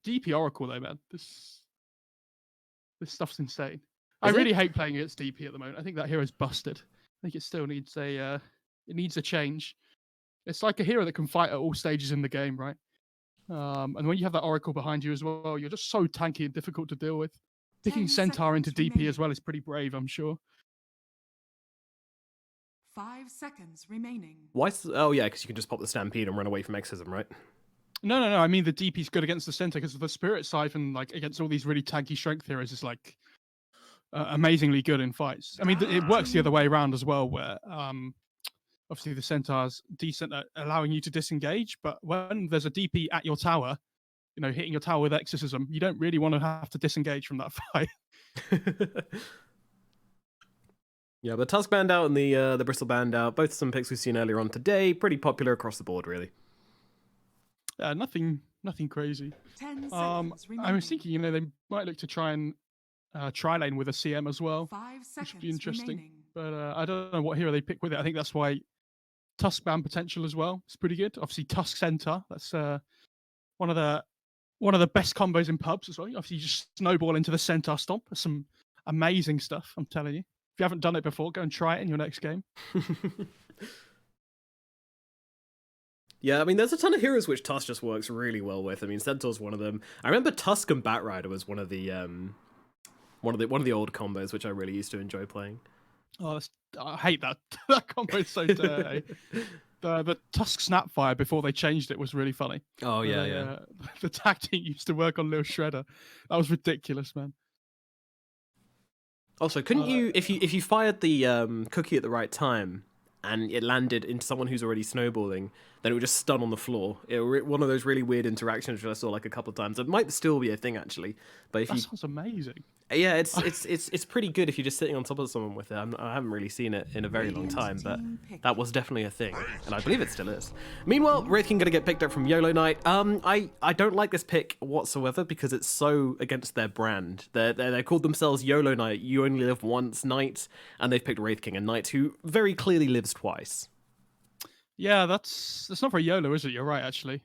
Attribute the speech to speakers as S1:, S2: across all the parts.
S1: DP Oracle though, man. This stuff's insane.
S2: I
S1: really hate playing against DP at the moment. I think that hero's busted. I think it still needs a change. It's like a hero that can fight at all stages in the game, right? And when you have that Oracle behind you as well, you're just so tanky and difficult to deal with. Picking Centaur into DP as well is pretty brave, I'm sure.
S3: 5 seconds remaining.
S2: Why? Oh yeah, because you can just pop the Stampede and run away from Exorcism, right?
S1: No. I mean the DP's good against the Centaur because the Spirit Siphon, like against all these really tanky strength heroes, is like amazingly good in fights. I mean it works the other way around as well, where obviously the Centaur's decent at allowing you to disengage, but when there's a DP at your tower, you know, hitting your tower with Exorcism, you don't really want to have to disengage from that fight.
S2: Yeah, but Tusk banned out and the Bristle banned out. Both some picks we've seen earlier on today. Pretty popular across the board, really.
S1: Nothing crazy.
S3: 10 seconds remaining.
S1: I was thinking, you know, they might look to try and tri-lane with a CM as well.
S3: 5 seconds
S1: which would be interesting.
S3: remaining.
S1: But I don't know what hero they pick with it. I think that's why Tusk ban potential as well. It's pretty good. Obviously, Tusk Centaur. That's one of the best combos in pubs as well. Obviously, you just snowball into the Centaur stomp. That's some amazing stuff, I'm telling you. If you haven't done it before, go and try it in your next game.
S2: Yeah, I mean, there's a ton of heroes which Tusk just works really well with. I mean, Centaur's one of them. I remember Tusk and Batrider was one of the old combos which I really used to enjoy playing.
S1: Oh, I hate that. That combo is so dirty. The Tusk Snapfire before they changed it was really funny.
S2: Oh yeah,
S1: The tactic used to work on Lil Shredder. That was ridiculous, man.
S2: Also, couldn't you, if you fired the cookie at the right time and it landed into someone who's already snowballing, then it would just stun on the floor. One of those really weird interactions which I saw like a couple of times. It might still be a thing actually, but if
S1: that sounds amazing.
S2: Yeah, it's pretty good if you're just sitting on top of someone with it. I haven't really seen it in a very long time, but that was definitely a thing, and I believe it still is. Meanwhile, Wraith King gonna get picked up from Yolo Knight. I don't like this pick whatsoever because it's so against their brand. They called themselves Yolo Knight. You only live once, Knight, and they've picked Wraith King, a Knight who very clearly lives twice.
S1: Yeah, that's not very YOLO, is it? You're right, actually.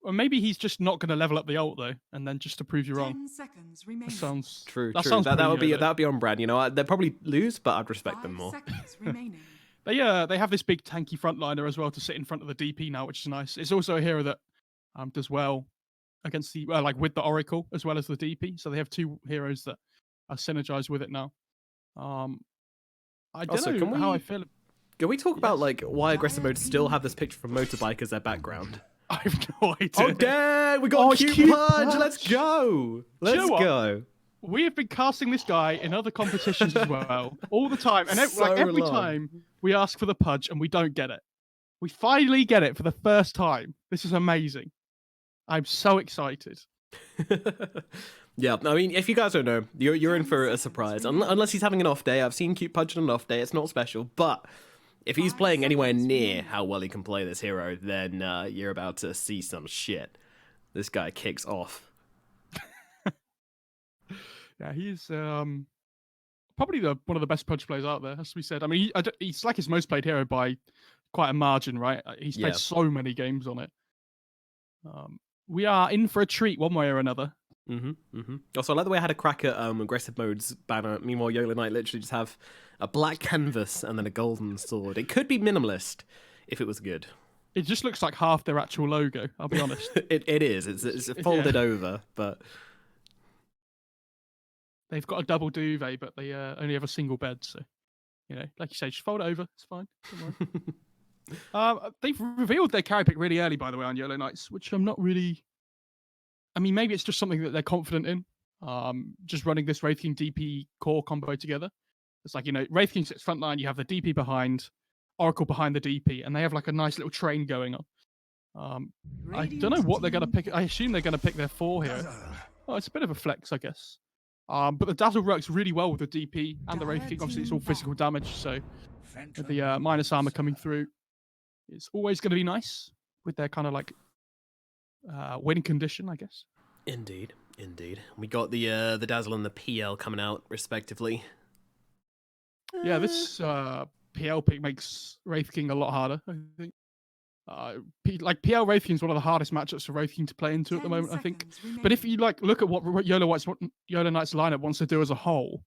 S1: Or maybe he's just not going to level up the ult though, and then just to prove you wrong.
S3: 10 seconds remaining.
S1: That sounds
S2: true.
S1: Sounds
S2: that would be on brand. You know, they'll probably lose, but I'd respect them more.
S3: 5 seconds remaining.
S1: They have this big tanky frontliner as well to sit in front of the DP now, which is nice. It's also a hero that does well against the like with the Oracle as well as the DP. So they have two heroes that are synergized with it now. I don't know how I feel.
S2: Can we talk about like why aggressive modes still have this picture from Motorbike as their background?
S1: I have no idea.
S2: Oh damn, we got Cute Pudge. Let's go. Let's go.
S1: We have been casting this guy in other competitions as well, all the time. And every time we ask for the Pudge and we don't get it. We finally get it for the first time. This is amazing. I'm so excited.
S2: Yeah, I mean, if you guys don't know, you're in for a surprise. Unless he's having an off day. I've seen Cute Pudge on an off day. It's not special. But if he's playing anywhere near how well he can play this hero, then you're about to see some shit. This guy kicks off.
S1: Yeah, he's probably one of the best Pudge players out there, has to be said. I mean, he's like his most played hero by quite a margin, right? He's played so many games on it. We are in for a treat one way or another.
S2: Also, I like the way I had a crack at aggressive modes banner. Meanwhile, Yolo Knight literally just have a black canvas and then a golden sword. It could be minimalist if it was good.
S1: It just looks like half their actual logo, I'll be honest.
S2: It is. It's folded over, but
S1: they've got a double duvet, but they only have a single bed. So, you know, like you say, just fold it over. It's fine. They've revealed their carry pick really early, by the way, on Yolo Knights, which I'm not really. I mean, maybe it's just something that they're confident in. Just running this Wraith King DP core combo together. It's like, you know, Wraith King sits front line, you have the DP behind, Oracle behind the DP, and they have like a nice little train going on. I don't know what they're going to pick. I assume they're going to pick their 4 here. Oh, it's a bit of a flex, I guess. But the Dazzle works really well with the DP and the Wraith King. Obviously, it's all physical damage, so with the minus armor coming through, it's always going to be nice with their kind of like win condition, I guess.
S2: Indeed. We got the Dazzle and the PL coming out respectively.
S1: Yeah, this PL pick makes Wraith King a lot harder, I think. Like PL Wraith King is one of the hardest matchups for Wraith King to play into at the moment, I think. But if you like look at what Yolo Knight's lineup wants to do as a whole,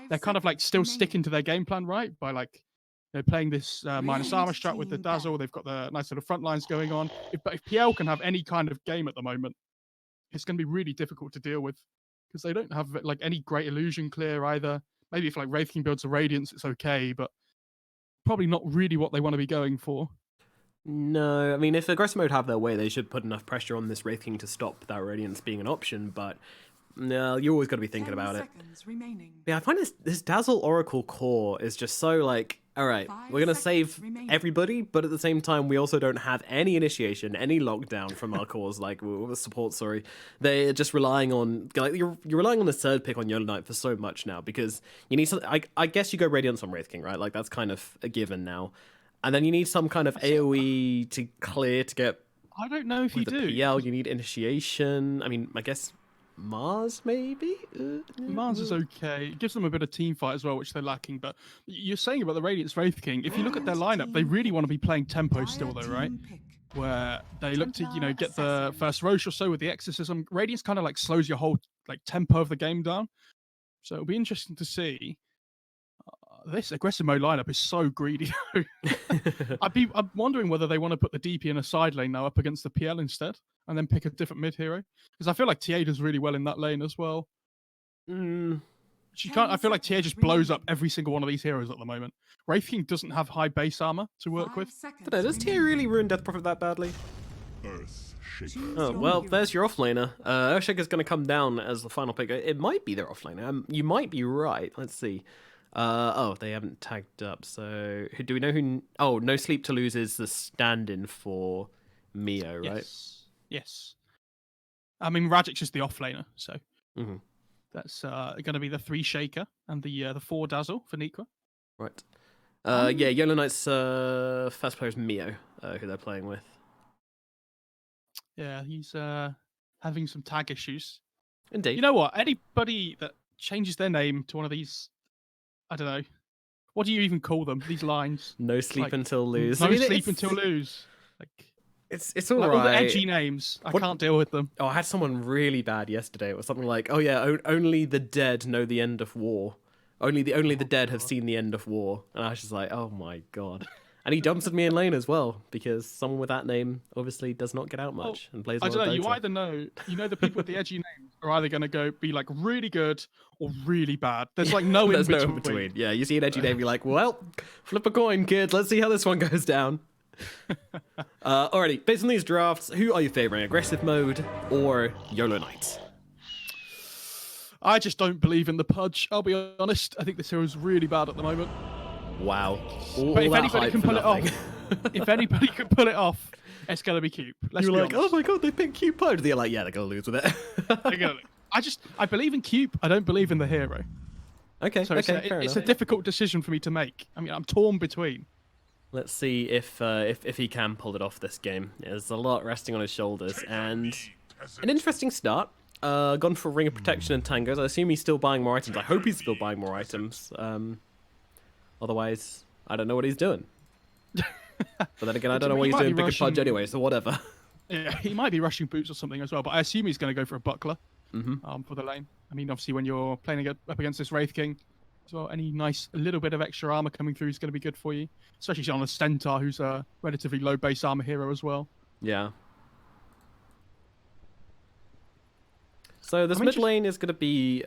S1: they're kind of like still sticking to their game plan, right? By like they're playing this minus armor strat with the dazzle. They've got the nice little front lines going on. If PL can have any kind of game at the moment, it's going to be really difficult to deal with because they don't have like any great illusion clear either. Maybe if like Wraith King builds a Radiance, it's okay, but probably not really what they want to be going for.
S2: No, I mean, if aggressive mode have their way, they should put enough pressure on this Wraith King to stop that Radiance being an option, but no, you always got to be thinking about it. Yeah, I find this Dazzle Oracle core is just so like, all right, we're going to save everybody, but at the same time, we also don't have any initiation, any lockdown from our cores, like, support, sorry. They're just relying on, like, you're relying on the third pick on Yolo Knight for so much now, because you need something, I guess you go Radiance on Wraith King, right? Like, that's kind of a given now. And then you need some kind of AoE to clear to get...
S1: I don't know if you do.
S2: PL, you need initiation. I mean, I guess Mars, maybe?
S1: Mars is okay. It gives them a bit of team fight as well, which they're lacking. But you're saying about the Radiance Wraith King, if you look at their lineup, they really want to be playing tempo still, though, right? Where they look to, get the first Roche or so with the Exorcism. Radiance kind of like slows your whole like tempo of the game down. So it'll be interesting to see. This aggressive mode lineup is so greedy. I'm wondering whether they want to put the DP in a side lane now up against the PL instead, and then pick a different mid hero. Because I feel like TA does really well in that lane as well. She can't. I feel like TA just blows up every single one of these heroes at the moment. Wraith King doesn't have high base armor to work with.
S2: I don't know, does TA really ruin Death Prophet that badly? Oh, well, there's your offlaner. Earthshaker's going to come down as the final pick. It might be their offlaner. You might be right. Let's see. Oh, they haven't tagged up. So, do we know who? Oh, No Sleep to Lose is the stand-in for Mio, right?
S1: Yes. I mean, Rajic's just the offlaner, so that's going to be the 3 Shaker and the 4 Dazzle for Nikwa.
S2: Right. Yeah, Yolo Knight's first player is Mio, who they're playing with.
S1: Yeah, he's having some tag issues.
S2: Indeed.
S1: You know what? Anybody that changes their name to one of these, I don't know. What do you even call them? These lines.
S2: No sleep until lose.
S1: No sleep until lose. Like
S2: it's all
S1: like
S2: right.
S1: All the edgy names. I can't deal with them.
S2: Oh, I had someone really bad yesterday. It was something like, "Oh yeah, only the dead know the end of war. Only the dead have seen the end of war." And I was just like, "Oh my god." And he jumps at me in lane as well, because someone with that name obviously does not get out much and plays a lot of Dota.
S1: I don't know, you either know, the people with the edgy names are either going to be like really good or really bad. There's like no in between.
S2: There's no in between. Yeah, you see an edgy name, you're like, well, flip a coin, kids. Let's see how this one goes down. Alrighty, based on these drafts, who are you favoring, aggressive mode or Yolo Knight?
S1: I just don't believe in the Pudge, I'll be honest. I think this hero's really bad at the moment.
S2: Wow.
S1: But if anybody can pull it off, it's going to be Cube.
S2: You're like, oh my god, they picked Cube Pudge. They're like, yeah, they're going to lose with it.
S1: I believe in Cube. I don't believe in the hero.
S2: Okay,
S1: so
S2: it's
S1: a difficult decision for me to make. I mean, I'm torn between.
S2: Let's see if he can pull it off this game. There's a lot resting on his shoulders, and an interesting start. Gone for Ring of Protection and Tangos. I assume he's still buying more items. I hope he's still buying more items. Otherwise, I don't know what he's doing. But then again, I don't know what he's doing bigger Pudge anyway, so whatever.
S1: Yeah, he might be rushing boots or something as well, but I assume he's going to go for a buckler for the lane. I mean, obviously, when you're playing up against this Wraith King, as well, any nice little bit of extra armor coming through is going to be good for you. Especially on a Centaur, who's a relatively low base armor hero as well.
S2: Yeah. So this mid lane is going to be...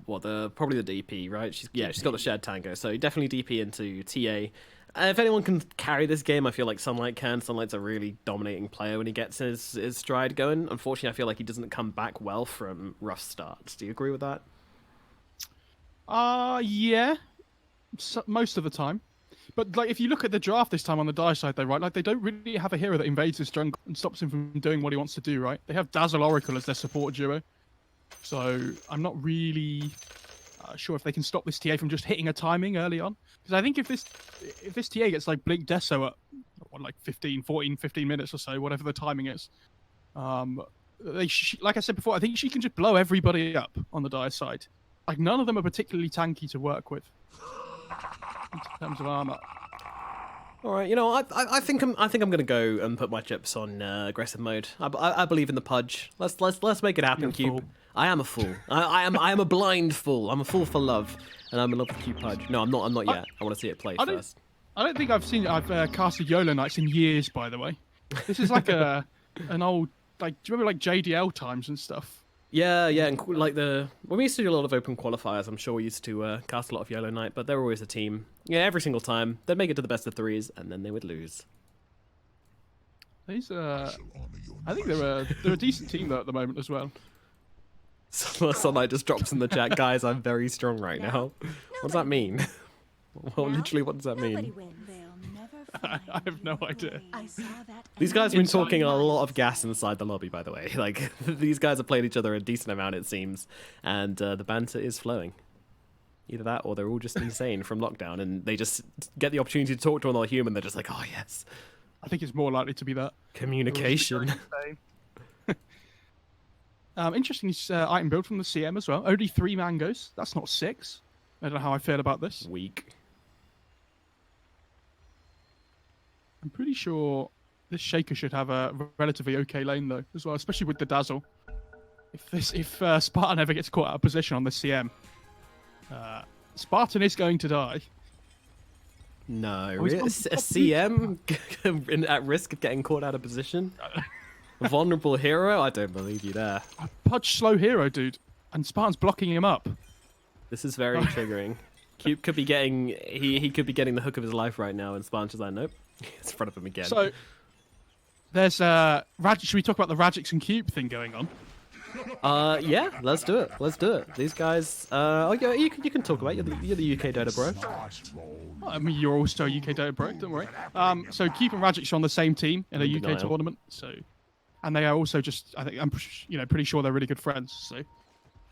S2: probably the DP, right? She's got the shared tango, so definitely DP into TA. If anyone can carry this game, I feel like Sunlight can. Sunlight's a really dominating player when he gets his stride going. Unfortunately, I feel like he doesn't come back well from rough starts. Do you agree with that?
S1: Yeah. Most of the time. But like, if you look at the draft this time on the Dire side, though, right? Like, they don't really have a hero that invades his jungle and stops him from doing what he wants to do, right? They have Dazzle Oracle as their support duo. So I'm not really sure if they can stop this TA from just hitting a timing early on. Because I think if this TA gets like Blink Deso at like 15 minutes or so, whatever the timing is, like I said before, I think she can just blow everybody up on the Dire side. Like, none of them are particularly tanky to work with in terms of armor.
S2: All right, you know, I think I'm gonna go and put my chips on aggressive mode. I believe in the Pudge. Let's make it happen,
S1: You're a
S2: Cube.
S1: fool.
S2: I am a fool. I am a blind fool. I'm a fool for love, and I'm in love with Cube Pudge. No, I'm not yet. I want to see it play first.
S1: I don't think I've casted Yolo Knights in years, by the way. This is like an old, like, do you remember like JDL times and stuff?
S2: Yeah, and like when we used to do a lot of open qualifiers, I'm sure we used to cast a lot of Yolo Knight, but they were always a team. Yeah, every single time they'd make it to the best of threes, and then they would lose.
S1: These I think they're a decent team though at the moment as well.
S2: Sunlight just drops in the chat, guys. I'm very strong right now. What does that mean? Well, literally, what does that mean?
S1: I have no idea.
S2: These guys have been talking a lot of gas inside the lobby, by the way. Like, these guys have played each other a decent amount, it seems, and the banter is flowing. Either that, or they're all just insane from lockdown, and they just get the opportunity to talk to another human. They're just like, oh yes.
S1: I think it's more likely to be that.
S2: Communication.
S1: Interesting item build from the CM as well. Only 3 mangoes. That's not 6. I don't know how I feel about this.
S2: Weak.
S1: I'm pretty sure this Shaker should have a relatively okay lane though, as well, especially with the Dazzle. If Spartan ever gets caught out of position on the CM, Spartan is going to die.
S2: No,
S1: he's
S2: a CM at risk of getting caught out of position. A vulnerable hero? I don't believe you there.
S1: A Pudge slow hero, dude, and Spartan's blocking him up.
S2: This is very triggering. Cube could be getting he could be getting the hook of his life right now, and Spartan's just like, nope. It's in front of him again.
S1: So there's should we talk about the Radix and Cube thing going on?
S2: Yeah, let's do it. Let's do it. These guys. Oh, yeah, you can talk about it. You're the UK Dota bro.
S1: I mean, you're also UK Dota bro. Don't worry. So Cube and Radix are on the same team in a UK tournament. So, and they are also just. I'm pretty sure they're really good friends. So.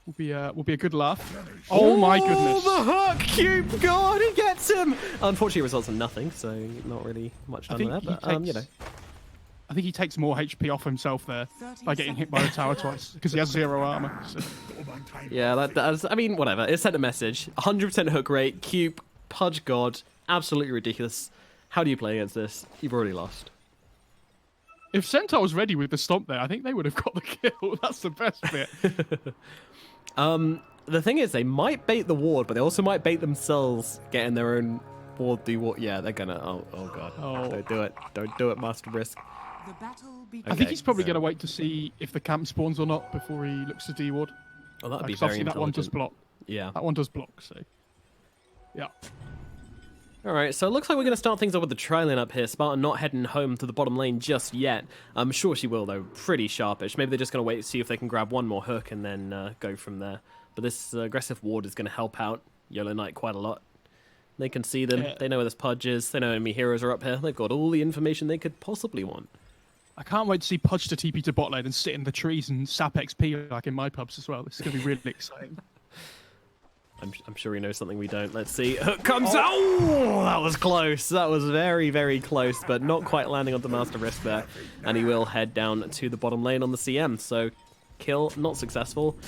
S1: Will be a good laugh. Oh my goodness!
S2: The hook, Cube, God, he gets him. Unfortunately, it results in nothing, so not really much done there. But you know,
S1: I think he takes more HP off himself there by getting hit by the tower twice because he has 0 armor. So.
S2: Yeah, that's. I mean, whatever. It sent a message. 100% hook rate. Cube, Pudge God, absolutely ridiculous. How do you play against this? You've already lost.
S1: If Centaur was ready with the stomp there, I think they would have got the kill. That's the best bit.
S2: The thing is, they might bait the ward, but they also might bait themselves, getting their own ward. Yeah, they're gonna. Oh god! Oh. Don't do it! Don't do it, Master Risk.
S1: I think he's probably gonna wait to see if the camp spawns or not before he looks to D-ward.
S2: Oh, that'd be very
S1: that one does block.
S2: Yeah,
S1: that one does block. So, yeah.
S2: All right, so it looks like we're going to start things off with the tri-lane up here. Spartan not heading home to the bottom lane just yet. I'm sure she will, though. Pretty sharpish. Maybe they're just going to wait to see if they can grab one more hook and then go from there. But this aggressive ward is going to help out Yolo Knight quite a lot. They can see them. Yeah. They know where this Pudge is. They know enemy heroes are up here. They've got all the information they could possibly want.
S1: I can't wait to see Pudge to TP to bot lane and sit in the trees and sap XP like in my pubs as well. This is going to be really exciting.
S2: I'm sure he knows something we don't. Let's see. Hook comes out. Oh, that was close. That was very, very close, but not quite landing onto Master Risk there. And he will head down to the bottom lane on the CM. So, kill not successful.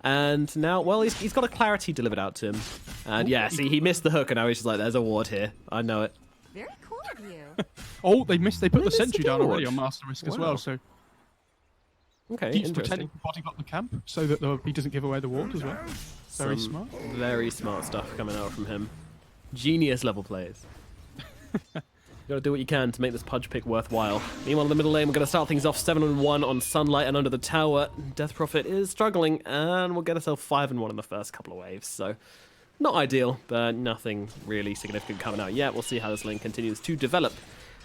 S2: And now, well, he's got a clarity delivered out to him. And yeah, see, he missed the hook, and now he's just like, there's a ward here. I know it.
S3: Very cool of you.
S1: Oh, they put the sentry down already on Master Risk as well, so...
S2: Okay,
S1: Keeps pretending to body block the camp so that he doesn't give away the ward as well. Very smart.
S2: Very smart stuff coming out from him. Genius level plays. You gotta do what you can to make this Pudge pick worthwhile. Meanwhile, in the middle lane, we're gonna start things off 7-1 on Sunlight and under the tower. Death Prophet is struggling, and we'll get ourselves 5-1 in the first couple of waves. So, not ideal, but nothing really significant coming out yet. We'll see how this lane continues to develop.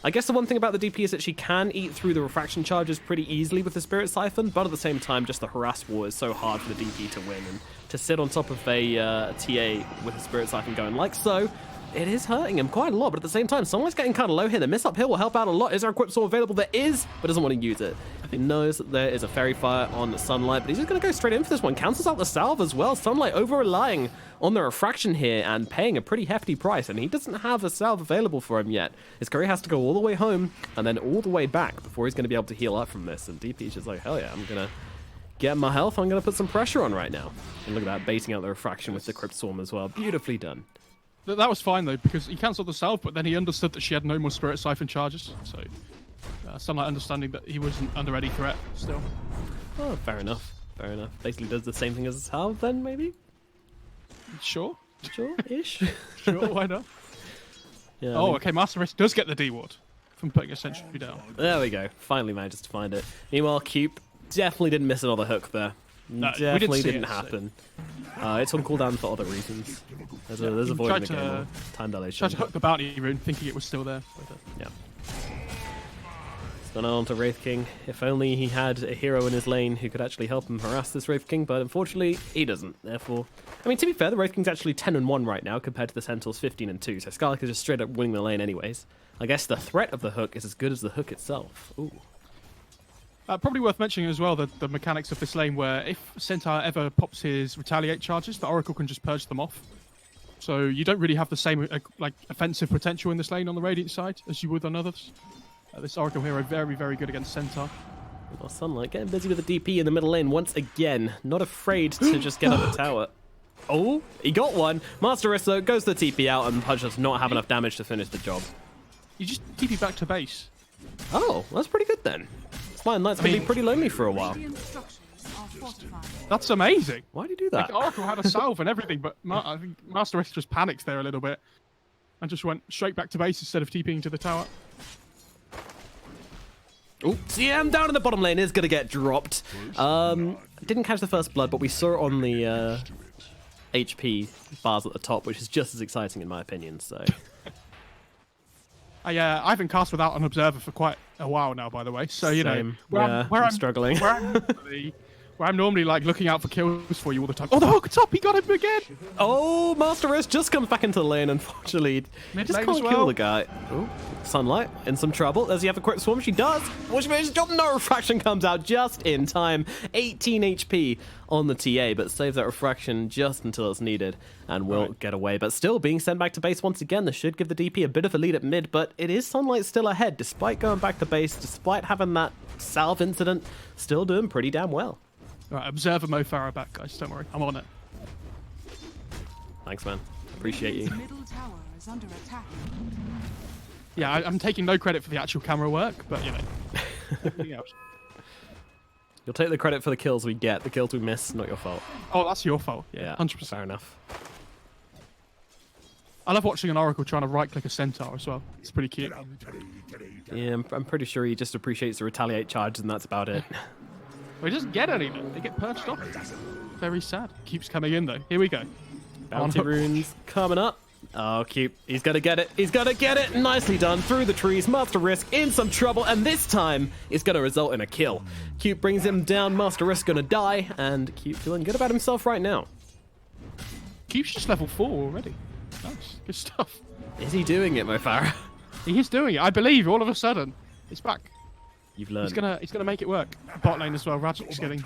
S2: I guess the one thing about the DP is that she can eat through the refraction charges pretty easily with the Spirit Siphon, but at the same time, just the harass war is so hard for the DP to win, and to sit on top of a TA with the Spirit Siphon going like so, it is hurting him quite a lot, but at the same time, someone's getting kind of low here. The miss up here will help out a lot. Is there a equip sword available? There is, but doesn't want to use it. He knows that there is a Fairy Fire on Sunlight, but he's just going to go straight in for this one. Cancels out the salve as well. Sunlight over-relying on the refraction here and paying a pretty hefty price, and he doesn't have a salve available for him yet. His career has to go all the way home and then all the way back before he's going to be able to heal up from this, and DP's just like, hell yeah, I'm going to get my health. I'm going to put some pressure on right now. And look at that, baiting out the refraction with the Crypt Swarm as well. Beautifully done.
S1: That was fine though, because he cancelled the salve, but then he understood that she had no more Spirit Siphon charges. So Sunlight understanding that he wasn't under any threat still.
S2: Oh, fair enough. Fair enough. Basically does the same thing as his salve then, maybe?
S1: Sure.
S2: Sure-ish.
S1: Sure, why not?
S2: Yeah,
S1: oh, okay, Master Risk does get the D ward from putting a sentry down.
S2: There we go. Finally manages to find it. Meanwhile, Cube definitely didn't miss another hook there.
S1: No,
S2: Definitely
S1: didn't
S2: happen. It's on cooldown for other reasons. There's a void in the game. Time dilation.
S1: Tried to hook the bounty rune, thinking it was still there.
S2: Yeah. It's gone on to Wraith King. If only he had a hero in his lane who could actually help him harass this Wraith King, but unfortunately he doesn't. Therefore, I mean, to be fair, the Wraith King's actually 10-1 right now compared to the Centaur's 15-2. So Skarlik is just straight up winning the lane anyways. I guess the threat of the hook is as good as the hook itself. Ooh.
S1: Probably worth mentioning as well the mechanics of this lane, where if Centaur ever pops his retaliate charges, the Oracle can just purge them off. So you don't really have the same like offensive potential in this lane on the Radiant side as you would on others. This Oracle hero very, very good against Centaur.
S2: Well, Sunlight getting busy with the DP in the middle lane once again. Not afraid to just get up the tower. Oh, he got one. Master Risk though goes the TP out, and Pudge does not have enough damage to finish the job.
S1: You just TP back to base.
S2: Oh, that's pretty good then. Fine, that's going to be pretty lonely for a while.
S1: That's amazing.
S2: Why do you do that?
S1: Like, Oracle had a salve and everything, but I think Master Risk just panicked there a little bit and just went straight back to base instead of TPing to the tower.
S2: Oh, CM down in the bottom lane is going to get dropped. Didn't catch the first blood, but we saw it on the HP bars at the top, which is just as exciting in my opinion. So. I
S1: haven't cast without an observer for quite a while now, by the way. So you
S2: Same.
S1: know, where I'm
S2: struggling.
S1: Where I'm normally like looking out for kills for you all the time. Oh, the hook top! He got him again.
S2: Oh, Master Risk just comes back into the lane. Unfortunately, just can't kill the guy. Oh, Sunlight in some trouble. Does he have a quick swarm? She does. Which means no refraction comes out just in time. 18 HP on the TA, but saves that refraction just until it's needed and will get away. But still being sent back to base once again. This should give the DP a bit of a lead at mid, but it is Sunlight still ahead despite going back to base, despite having that salve incident. Still doing pretty damn well.
S1: Right, observer Mo Farah back, guys. Don't worry, I'm on it.
S2: Thanks, man. Appreciate you.
S3: Middle tower is under attack.
S1: Yeah, I'm taking no credit for the actual camera work, but you know, everything else.
S2: You'll take the credit for the kills we get. The kills we miss, not your fault.
S1: Oh, that's your fault.
S2: Yeah,
S1: 100%.
S2: Fair enough.
S1: I love watching an Oracle trying to right-click a Centaur as well. It's pretty cute.
S2: Yeah, I'm pretty sure he just appreciates the retaliate charge, and that's about it.
S1: Well, he doesn't get anything. They get purged off. Very sad. Keeps coming in, though. Here we go.
S2: Bounty runes coming up. Oh, cute. He's going to get it. He's going to get it. Nicely done. Through the trees. Master Risk in some trouble. And this time, it's going to result in a kill. Cute brings him down. Master Risk going to die. And Cute feeling good about himself right now.
S1: Cute's just level 4 already. Nice. Good stuff.
S2: Is he doing it, Mo Farah?
S1: He is doing it. I believe all of a sudden. It's back.
S2: You've learned.
S1: He's gonna make it work. Bot lane as well. Rajik's getting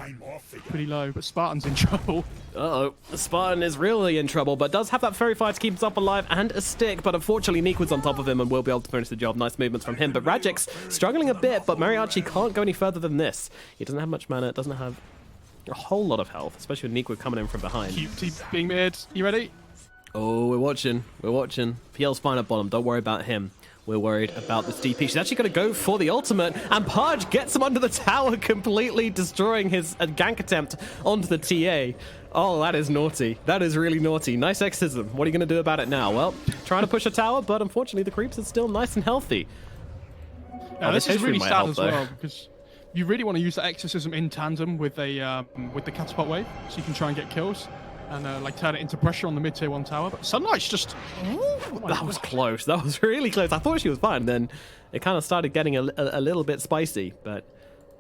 S1: pretty low, but Spartan's in trouble.
S2: Uh-oh. Spartan is really in trouble, but does have that Fairy Fire to keep himself alive and a stick, but unfortunately Neekwood's on top of him and will be able to finish the job. Nice movements from him, but Rajik's struggling a bit, but Mariachi can't go any further than this. He doesn't have much mana, doesn't have a whole lot of health, especially with Neekwood coming in from behind.
S1: Cute being mid. You ready?
S2: Oh, we're watching. We're watching. PL's fine at bottom. Don't worry about him. We're worried about this DP. She's actually going to go for the ultimate, and Pudge gets him under the tower, completely destroying his gank attempt onto the TA. Oh, that is naughty. That is really naughty. Nice exorcism. What are you going to do about it now? Well, trying to push a tower, but unfortunately the creeps are still nice and healthy.
S1: This is really sad as well, because you really want to use that exorcism in tandem with the catapult wave, so you can try and get kills. And like turn it into pressure on the mid-tier 1 tower. But Sunlight's just...
S2: that was close. That was really close. I thought she was fine. Then it kind of started getting a little bit spicy. But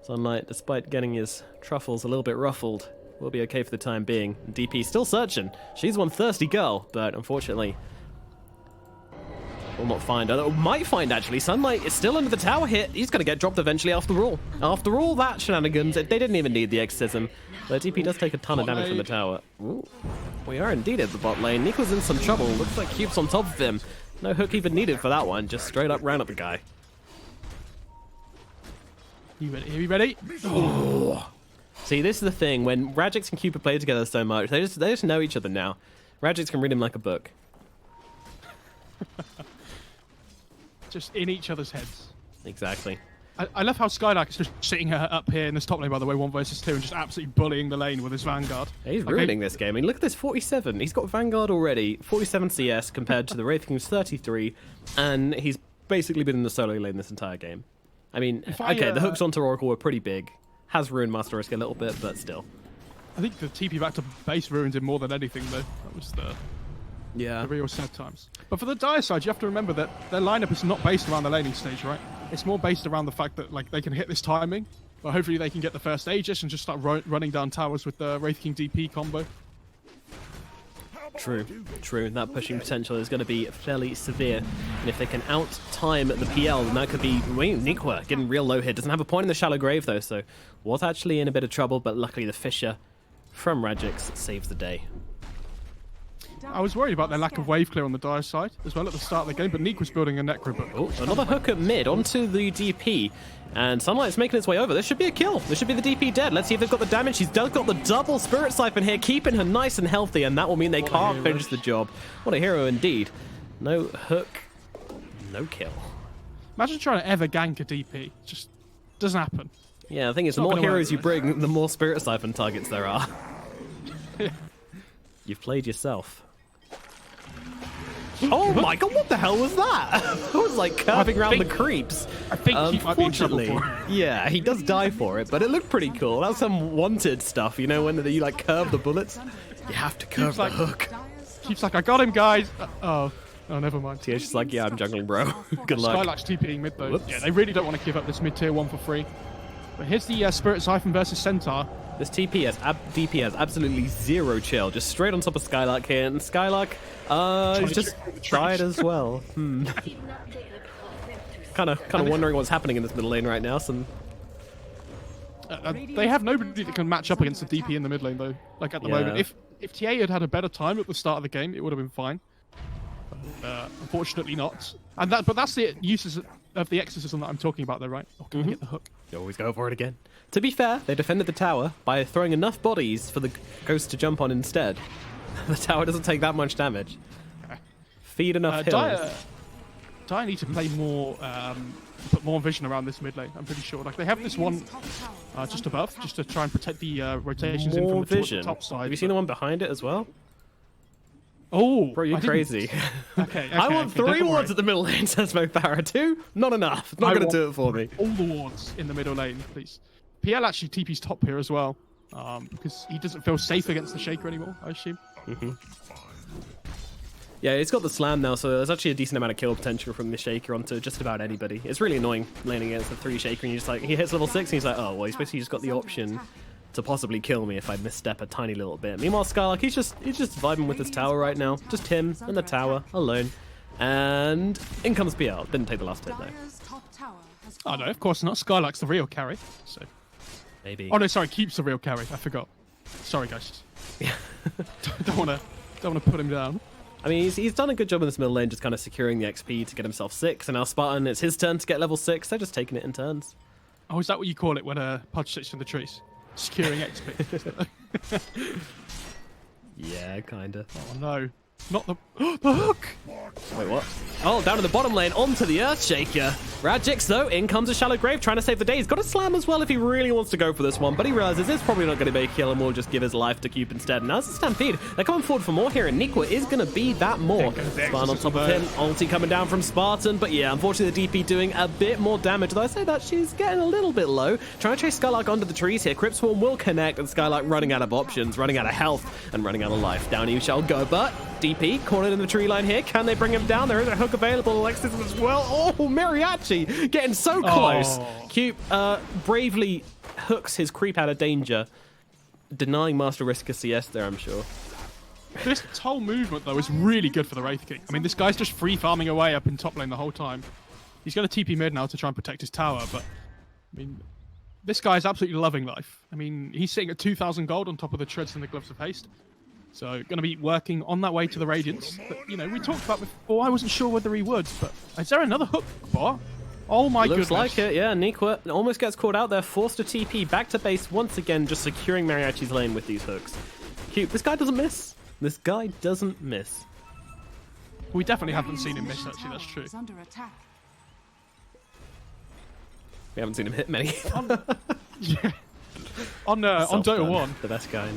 S2: Sunlight, despite getting his truffles a little bit ruffled, will be okay for the time being. DP still searching. She's one thirsty girl, but unfortunately will not find her. Might find, actually. Sunlight is still under the tower hit. He's going to get dropped eventually after all. After all that shenanigans, they didn't even need the exorcism. But DP does take a ton of damage from the tower. Ooh. We are indeed at the bot lane. Nick was in some trouble. Looks like Cube's on top of him. No hook even needed for that one. Just straight up ran at the guy.
S1: You ready? Are you ready?
S2: Oh. See, this is the thing. When Rajix and Cube play together so much, they just know each other now. Rajix can read him like a book.
S1: Just in each other's heads.
S2: Exactly.
S1: I love how Skylark is just sitting up here in this top lane, by the way, 1 versus 2, and just absolutely bullying the lane with his Vanguard.
S2: Yeah, he's ruining this game. I mean, look at this 47. He's got Vanguard already, 47 CS compared to the Wraith King's 33, and he's basically been in the solo lane this entire game. I mean, okay, the hooks onto Oracle were pretty big. Has ruined Master Risk a little bit, but still.
S1: I think the TP back to base ruined him more than anything, though. That was the real sad times. But for the Dire side, you have to remember that their lineup is not based around the laning stage, right? It's more based around the fact that like they can hit this timing, but hopefully they can get the first Aegis and just start running down towers with the Wraith King DP combo.
S2: True. That pushing potential is going to be fairly severe, and if they can out-time the PL, then that could be... Wait, Nikwa getting real low here. Doesn't have a point in the shallow grave, though, so was actually in a bit of trouble, but luckily the Fisher from Radix saves the day.
S1: I was worried about their lack of wave clear on the Dire side as well at the start of the game, but Neek was building a Necro book.
S2: Oh, another hook at mid onto the DP, and Sunlight's making its way over. This should be a kill. This should be the DP dead. Let's see if they've got the damage. She's got the double Spirit Siphon here, keeping her nice and healthy, and that will mean they can't finish the job. What a hero indeed. No hook, no kill.
S1: Imagine trying to ever gank a DP. Just doesn't happen.
S2: Yeah, the thing is, the more heroes you bring, the more Spirit Siphon targets there are. You've played yourself. Oh my god, what the hell was that? It was like curving around the creeps.
S1: I think he might be in trouble for it.
S2: Yeah, he does die for it, but it looked pretty cool. That's some wanted stuff, you know, when you like curve the bullets. You have to curve the hook.
S1: Keeps like, I got him, guys. Oh, never mind.
S2: TH's just like, yeah, I'm juggling, bro. Good luck.
S1: Skylark's TPing mid though.
S2: Whoops.
S1: Yeah, they really don't want to give up this mid tier 1 for free. But here's the Spirit Siphon versus Centaur.
S2: This DP has absolutely zero chill, just straight on top of Skylark here, and Skylark, he's just died as well. Kind of wondering what's happening in this middle lane right now.
S1: They have nobody that can match up against the DP in the mid lane though. Like at the moment, if TA had had a better time at the start of the game, it would have been fine. Unfortunately not. But that's the uses of the exorcism that I'm talking about though, right? Oh, can I get the hook?
S2: You always go for it again. To be fair, they defended the tower by throwing enough bodies for the ghost to jump on instead. The tower doesn't take that much damage. Feed enough hills.
S1: Dire need to play more, put more vision around this mid lane, I'm pretty sure. Like they have this one just above, just to try and protect the rotations in from the top side.
S2: Have you seen the one behind it as well?
S1: Oh,
S2: bro, you're crazy.
S1: Okay,
S2: I want 3 wards at the middle lane, says Mopara. 2? Not enough. It's not going to do it for me.
S1: All the wards in the middle lane, please. PL actually TP's top here as well, because he doesn't feel safe against the Shaker anymore, I assume.
S2: Yeah, it's got the slam now, so there's actually a decent amount of kill potential from the Shaker onto just about anybody. It's really annoying laning against the 3 Shaker, and you just like, he hits level 6, and he's like, oh, well, he's basically just got the option to possibly kill me if I misstep a tiny little bit. Meanwhile, Skylark, he's just vibing with his tower right now. Just him and the tower alone. And in comes PL. Didn't take the last hit, though.
S1: Oh, no, of course not. Skylark's the real carry, so...
S2: Maybe.
S1: Oh, no, sorry, Keep's the real carry. I forgot. Sorry, guys. don't want to put him down.
S2: I mean, he's done a good job in this middle lane, just kind of securing the XP to get himself 6. And now Spartan, it's his turn to get level 6. They're just taking it in turns.
S1: Oh, is that what you call it when a Pudge sits in the trees? Securing XP.
S2: Yeah, kinda.
S1: Oh no. Not the hook!
S2: Wait, what? Oh, down to the bottom lane, onto the Earthshaker. Radix, though, in comes a Shallow Grave, trying to save the day. He's got a slam as well if he really wants to go for this one, but he realizes it's probably not going to be a kill and will just give his life to Cube instead. Now it's a Stampede. They're coming forward for more here, and Nikwa is going to be that more. Spartan on top of him, ulti coming down from Spartan, but yeah, unfortunately the DP doing a bit more damage, though I say that she's getting a little bit low. Trying to chase Skylark under the trees here. Crypt Swarm will connect, and Skylark running out of options, running out of health, and running out of life. Down you shall go, but DP cornered in the tree line here. Can they bring him down? There is a hook available. Alexis as well. Oh, Mariachi getting so close. Cube bravely hooks his creep out of danger, denying Master Risk a CS there, I'm sure.
S1: This whole movement, though, is really good for the Wraith King. I mean, this guy's just free farming away up in top lane the whole time. He's going to TP mid now to try and protect his tower, but I mean, this guy's absolutely loving life. I mean, he's sitting at 2,000 gold on top of the treads and the gloves of haste. So, going to be working on that way to the Radiance. That, you know, we talked about before. I wasn't sure whether he would, but is there another hook bar? Oh my goodness.
S2: Looks like it, yeah. Nikwa almost gets caught out there, forced to TP back to base once again, just securing Mariachi's lane with these hooks. Cute. This guy doesn't miss. This guy doesn't miss.
S1: We definitely haven't seen him miss, actually, that's true.
S3: Is under attack.
S2: We haven't seen him hit many.
S1: Yeah. On Dota 1,
S2: the best guy.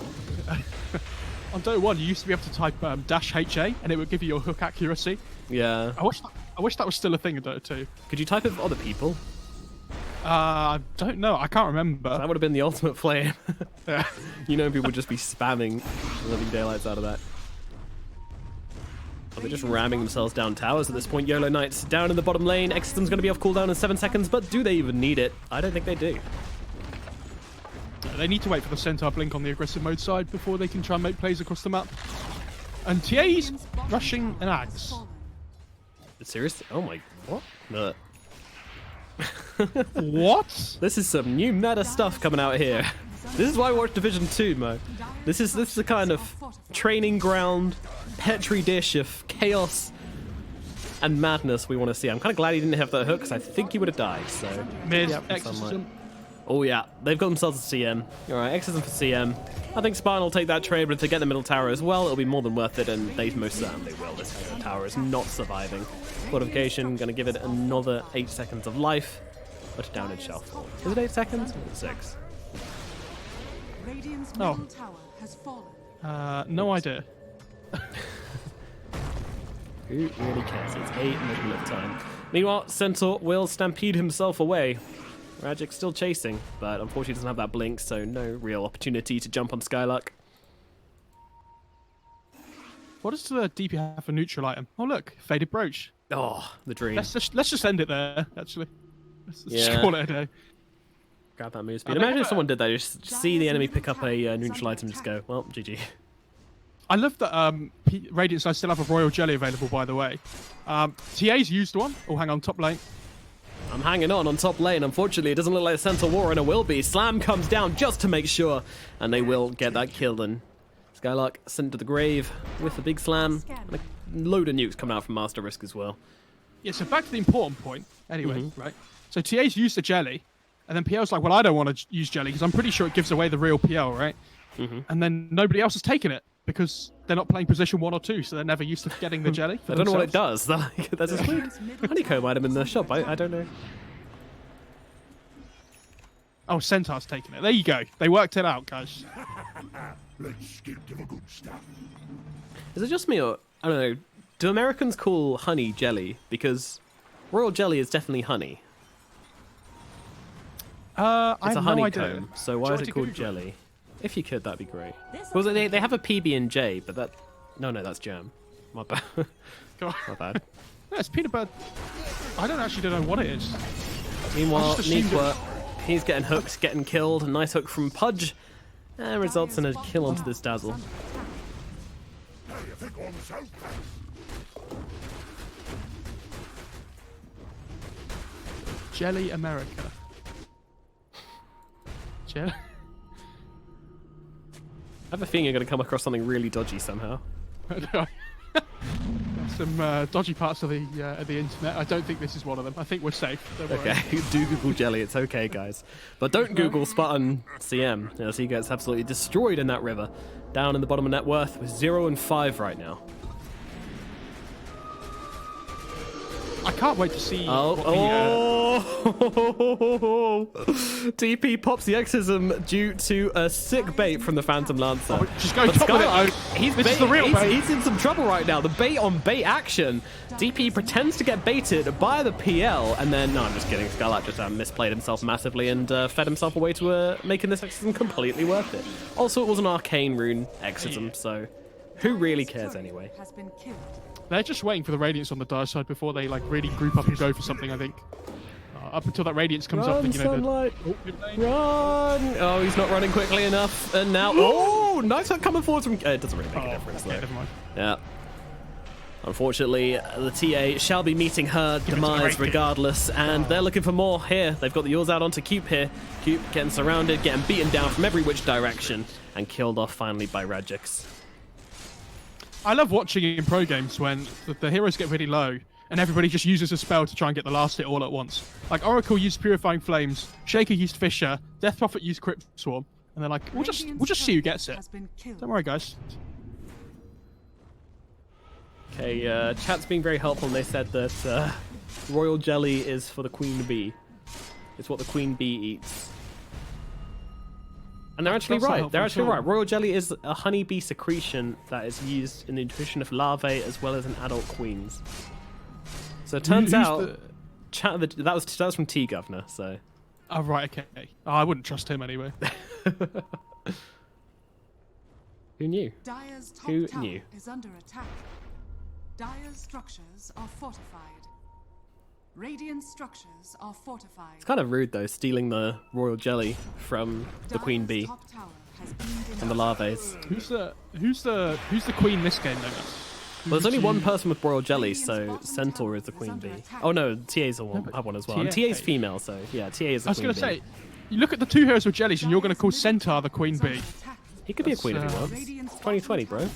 S1: on Dota 1, you used to be able to type -HA and it would give you your hook accuracy.
S2: Yeah.
S1: I wish that was still a thing in Dota 2.
S2: Could you type it for other people?
S1: I don't know. I can't remember.
S2: That would have been the ultimate flame.
S1: Yeah.
S2: You know, people would just be spamming the living daylights out of that. Oh, they're just ramming themselves down towers at this point. Yolo Knights down in the bottom lane. Exodum's going to be off cooldown in 7 seconds, but do they even need it? I don't think they do.
S1: They need to wait for the centaur blink on the aggressive mode side before they can try and make plays across the map. And TA's rushing an axe.
S2: Seriously? Oh my... What? No.
S1: What?
S2: This is some new meta stuff coming out here. This is why we watch Division 2, Mo. This is the kind of training ground, petri dish of chaos and madness we want to see. I'm kind of glad he didn't have that hook, because I think he would have died, so...
S1: Mid,
S2: Yep,
S1: exorcism.
S2: Oh yeah, they've got themselves a CM. Alright, exorcism for CM. I think Spine will take that trade, but if they get the middle tower as well, it'll be more than worth it, and they most certainly will. This tower is not surviving. Fortification, going to give it another 8 seconds of life. But down in shelf. Is it 8 seconds? Or 6?
S3: Radiant's
S1: Oh.
S3: middle tower has fallen.
S1: No idea.
S2: Who really cares? It's 8 in the middle of time. Meanwhile, Centaur will stampede himself away. Rajik's still chasing, but unfortunately doesn't have that blink, so no real opportunity to jump on Skylark.
S1: What does the DP have for neutral item? Oh look, faded brooch.
S2: Oh, the dream.
S1: Let's just end it there. Actually, let's just
S2: Yeah.
S1: call it a day.
S2: Grab that move speed. Imagine if someone did that, just see the enemy pick up a neutral item and just go, well, GG.
S1: I love that Radiant side still have a royal jelly available. By the way, TA's used one. Oh, hang on, top lane.
S2: I'm hanging on top lane. Unfortunately, it doesn't look like a Centaur War, and it will be. Slam comes down just to make sure, and they will get that kill. And Skylark sent to the grave with a big slam, and a load of nukes coming out from Master Risk as well.
S1: Yeah, so back to the important point. Anyway, right? So TA's used the jelly, and then PL's like, well, I don't want to use jelly because I'm pretty sure it gives away the real PL, right? And then nobody else has taken it because they're not playing position 1 or 2, so they're never used to getting the jelly.
S2: I don't know what it does. That's a weird honeycomb item in the shop. I don't know.
S1: Oh, Centaur's taking it. There you go. They worked it out, guys.
S2: Is it just me, or I don't know? Do Americans call honey jelly? Because royal jelly is definitely honey.
S1: I
S2: It's
S1: have
S2: a
S1: no idea.
S2: honeycomb, so why
S1: Do you
S2: is
S1: want
S2: it
S1: to
S2: called
S1: Google it?
S2: jelly? If you could, that'd be great. Well, they have a PB and J, but that... No, that's jam. My bad.
S1: Go on.
S2: My bad.
S1: No, it's peanut butter. I don't actually know what it is.
S2: Meanwhile,
S1: just assumed
S2: Nikwa, he's getting hooked, getting killed. A nice hook from Pudge. And results in a kill onto this Dazzle.
S1: Jelly America. Jelly.
S2: I have a feeling you're going to come across something really dodgy somehow.
S1: Some dodgy parts of the internet. I don't think this is one of them. I think we're safe. Don't worry.
S2: Okay, do Google jelly. It's okay, guys. But don't Google Spartan CM. As he gets absolutely destroyed in that river. Down in the bottom of net worth with 0 and 5 right now.
S1: I can't wait to see. what
S2: TP pops the exorcism due to a sick bait from the Phantom Lancer.
S1: just go
S2: But
S1: top with it.
S2: Skylark,
S1: This is the real bait.
S2: He's in some trouble right now. The bait on bait action. DP pretends to get baited by the PL, and then no, I'm just kidding. Skylark just misplayed himself massively and fed himself away to making this exorcism completely worth it. Also, it was an arcane rune exorcism, so who really cares anyway?
S3: Has been killed.
S1: They're just waiting for the Radiance on the dire side before they like really group up and go for something. I think. Up until that Radiance comes up,
S2: Run,
S1: and you know.
S2: Sunlight. Run! Oh, he's not running quickly enough, and now oh, nice hook coming forward from. It doesn't really make a difference though.
S1: Never mind.
S2: Yeah. Unfortunately, the TA shall be meeting her demise
S1: great
S2: regardless, and they're looking for more here. They've got the yours out onto Cube here. Cube getting surrounded, getting beaten down from every which direction, and killed off finally by Rajix.
S1: I love watching in pro games when the heroes get really low and everybody just uses a spell to try and get the last hit all at once. Like Oracle used Purifying Flames, Shaker used Fissure, Death Prophet used Crypt Swarm, and they're like, we'll just see who gets it.
S3: Has been killed.
S1: Don't worry, guys.
S2: Okay, chat's being very helpful, and they said that royal jelly is for the queen bee. It's what the queen bee eats. And they're actually right. They're actually right. Royal jelly is a honeybee secretion that is used in the nutrition of larvae as well as in adult queens. So it turns out, that was from T Governor. So.
S1: Oh right, okay. Oh, I wouldn't trust him anyway.
S2: Who knew?
S3: Dire's top
S2: Who
S3: tower
S2: knew?
S3: is under attack. Dire's structures are fortified. Radiant structures are fortified.
S2: It's kind of rude though, stealing the royal jelly from the queen bee
S3: Top tower has been
S2: and the larvae.
S1: Who's the queen this game though?
S2: Well, there's only one person with royal jelly, so Centaur is the queen bee. Oh no, TA's have one as well. And TA's female, so yeah, TA is the queen bee.
S1: I was going to say, you look at the two heroes with jellies and you're going to call Centaur the queen bee.
S2: He could be a queen if he wants. It's 2020, bro.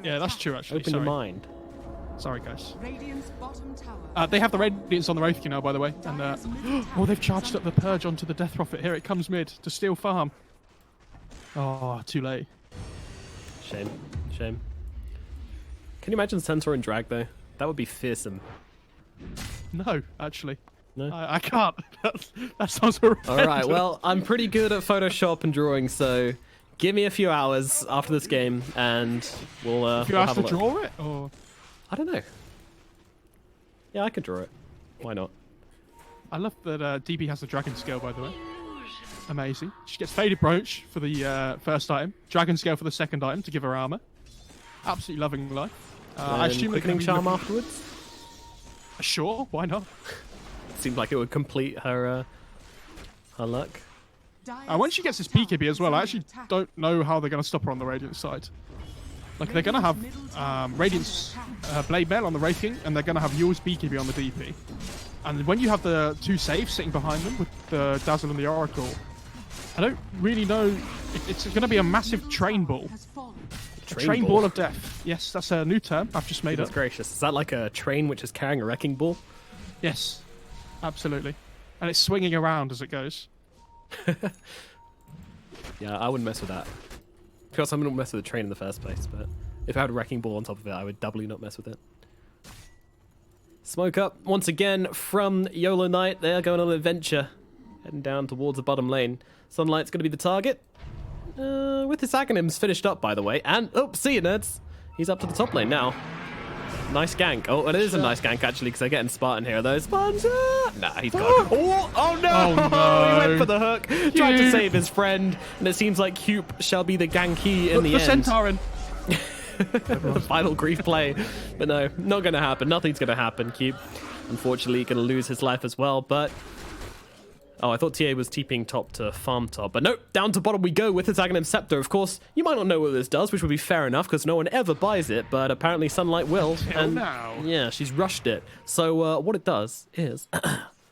S1: Yeah, that's true actually.
S2: Open your mind.
S1: Sorry, guys.
S3: Radiant's bottom tower.
S1: They have the Radiance on the Wraith King now, by the way. And oh, they've charged up the Purge onto the Death Prophet. Here it comes mid to steal farm. Oh, too late.
S2: Shame. Shame. Can you imagine Centaur in drag, though? That would be fearsome.
S1: No, actually.
S2: No?
S1: I can't. That sounds horrendous.
S2: All right, well, I'm pretty good at Photoshop and drawing, so give me a few hours after this game, and we'll
S1: you
S2: we'll
S1: have
S2: have
S1: to
S2: a look.
S1: draw it? Or...
S2: I don't know. Yeah, I could draw it. Why not?
S1: I love that DB has the Dragon Scale, by the way. Amazing. She gets Faded Brooch for the first item, Dragon Scale for the second item to give her armor. Absolutely loving life. I assume
S2: Quickening Charm afterwards?
S1: Sure, why not?
S2: Seemed like it would complete her luck.
S1: When she gets this BKB as well, I actually don't know how they're going to stop her on the Radiant side. Like, they're going to have Radiant's Blade Mail on the Wraith King, and they're going to have yours BKB on the DP. And when you have the two saves sitting behind them with the Dazzle and the Oracle, I don't really know. It's going to be a massive train ball. Train ball of death. Yes, that's a new term I've just made up.
S2: That's gracious. Is that like a train which is carrying a wrecking ball?
S1: Yes, absolutely. And it's swinging around as it goes.
S2: Yeah, I wouldn't mess with that. Because I wouldn't mess with the train in the first place, but if I had a wrecking ball on top of it, I would doubly not mess with it. Smoke up once again from Yolo Knight. They are going on an adventure, heading down towards the bottom lane. Sunlight's going to be the target. With his acronyms finished up, by the way. And, oh, see you, nerds. He's up to the top lane now. Nice gank. Oh, it is a nice gank, actually, because they're getting Spartan here, though. Spartan! Nah, he's got it. Oh, no!
S1: Oh, no.
S2: He went for the hook. Tried to save his friend. And it seems like Cube shall be the ganky in the end.
S1: Centaurin.
S2: The final grief play. But no, not going to happen. Nothing's going to happen. Cube, unfortunately, going to lose his life as well, but... Oh, I thought TA was TPing top to farm top. But nope, down to bottom we go with his Aghanim Scepter. Of course, you might not know what this does, which would be fair enough, because no one ever buys it, but apparently Sunlight will. And yeah, she's rushed it. So what it does is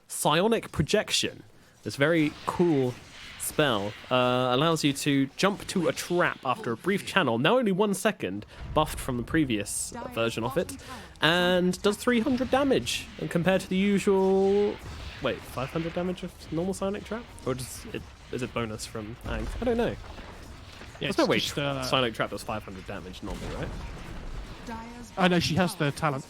S2: Psionic Projection. This very cool spell allows you to jump to a trap after a brief channel, now only 1 second, buffed from the previous version of it, and does 300 damage. And compared to the usual... Wait, 500 damage of normal Psionic Trap? Or is it bonus from Ang? I don't know.
S1: Yeah,
S2: no way Psionic Trap does 500 damage normally, right?
S1: I know she has the talent.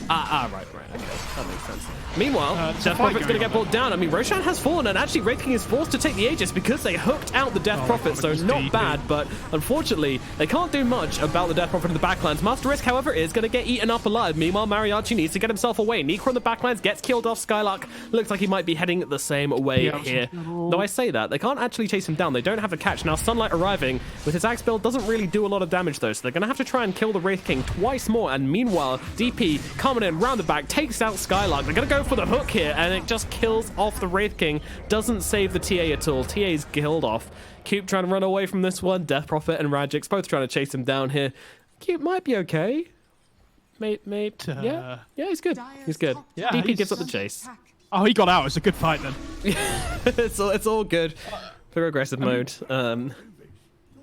S2: Right, okay, that makes sense. Meanwhile, Death Prophet's going to get brought down. I mean, Roshan has fallen, and actually Wraith King is forced to take the Aegis because they hooked out the Death Prophet, so not bad, but unfortunately, they can't do much about the Death Prophet in the backlines. Master Risk, however, is going to get eaten up alive. Meanwhile, Mariachi needs to get himself away. Nikra on the backlines gets killed off. Skylark looks like he might be heading the same way here. Though I say that, they can't actually chase him down. They don't have a catch. Now, Sunlight arriving with his Axe build doesn't really do a lot of damage, though, so they're going to have to try and kill the Wraith King twice more, and meanwhile, DP coming in round the back, takes out Skylark. They're going to go for the hook here, and it just kills off the Wraith King. Doesn't save the TA at all. TA's killed off. Cube trying to run away from this one. Death Prophet and Radix both trying to chase him down here. Cube might be okay. Mate. Yeah, he's good. He's good.
S1: Yeah,
S2: DP gives up the chase.
S1: Oh, he got out. It's a good fight then.
S2: it's all good. For aggressive mode.